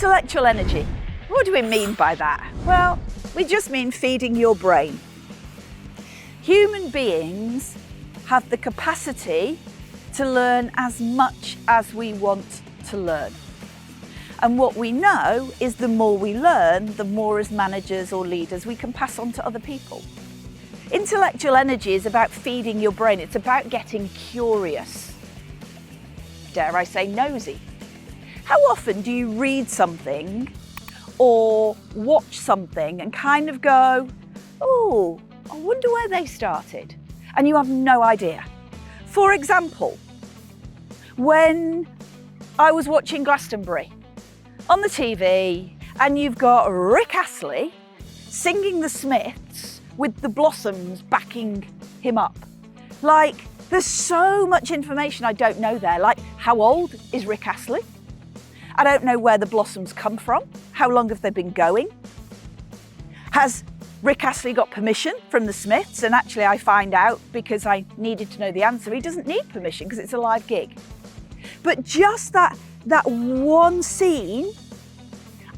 Intellectual energy. What do we mean by that? Well, we just mean feeding your brain. Human beings have the capacity to learn as much as we want to learn. And what we know is the more we learn, the more as managers or leaders we can pass on to other people. Intellectual energy is about feeding your brain. It's about getting curious. Dare I say nosy. How often do you read something or watch something and kind of go, oh, I wonder where they started, and you have no idea? For example, when I was watching Glastonbury on the TV and you've got Rick Astley singing the Smiths with the Blossoms backing him up. Like, there's so much information I don't know there. Like, how old is Rick Astley? I don't know where the Blossoms come from. How long have they been going? Has Rick Astley got permission from the Smiths? And actually I find out because I needed to know the answer. He doesn't need permission because it's a live gig. But just that one scene,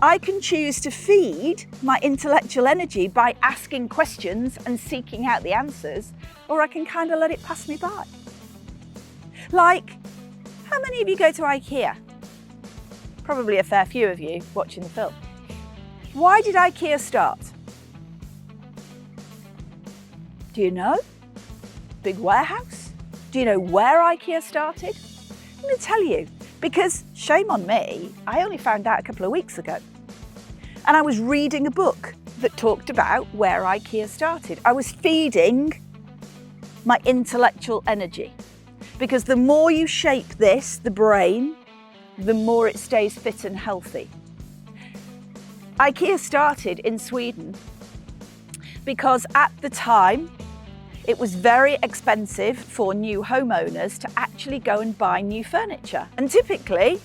I can choose to feed my intellectual energy by asking questions and seeking out the answers, or I can kind of let it pass me by. Like, how many of you go to IKEA? Probably a fair few of you watching the film. Why did IKEA start? Do you know? Big warehouse? Do you know where IKEA started? I'm going to tell you, because shame on me, I only found out a couple of weeks ago. And I was reading a book that talked about where IKEA started. I was feeding my intellectual energy, because the more you shape this, the brain, the more it stays fit and healthy. IKEA started in Sweden because at the time it was very expensive for new homeowners to actually go and buy new furniture. And typically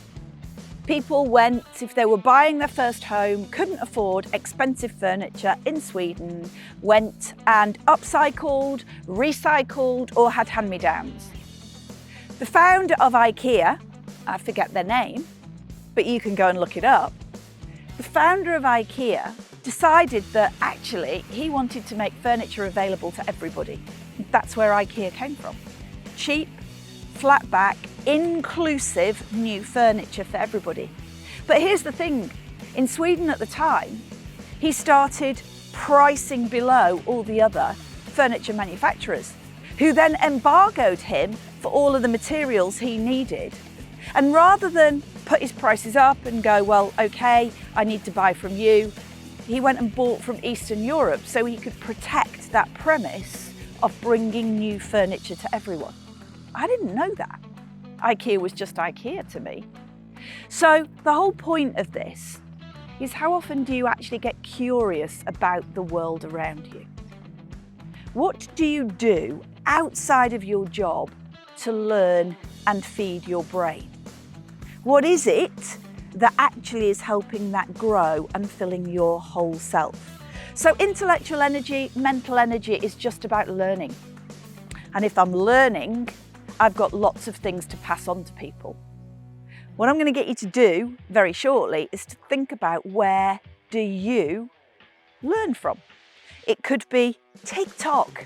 people went, if they were buying their first home, couldn't afford expensive furniture in Sweden, went and upcycled, recycled, or had hand-me-downs. The founder of IKEA, I forget their name, but you can go and look it up. The founder of IKEA decided that actually he wanted to make furniture available to everybody. That's where IKEA came from. Cheap, flat back, inclusive new furniture for everybody. But here's the thing, in Sweden at the time, he started pricing below all the other furniture manufacturers, who then embargoed him for all of the materials he needed. And rather than put his prices up and go, well, okay, I need to buy from you, he went and bought from Eastern Europe so he could protect that premise of bringing new furniture to everyone. I didn't know that. IKEA was just IKEA to me. So the whole point of this is, how often do you actually get curious about the world around you? What do you do outside of your job to learn and feed your brain? What is it that actually is helping that grow and filling your whole self? So intellectual energy, mental energy is just about learning. And if I'm learning, I've got lots of things to pass on to people. What I'm going to get you to do very shortly is to think about, where do you learn from? It could be TikTok.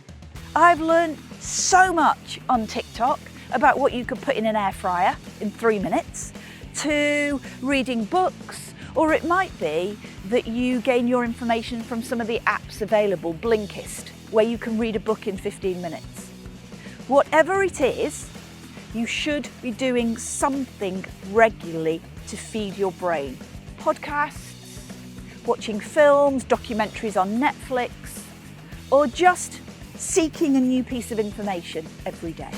I've learned so much on TikTok about what you could put in an air fryer in 3 minutes, to reading books, or it might be that you gain your information from some of the apps available, Blinkist, where you can read a book in 15 minutes. Whatever it is, you should be doing something regularly to feed your brain. Podcasts, watching films, documentaries on Netflix, or just seeking a new piece of information every day.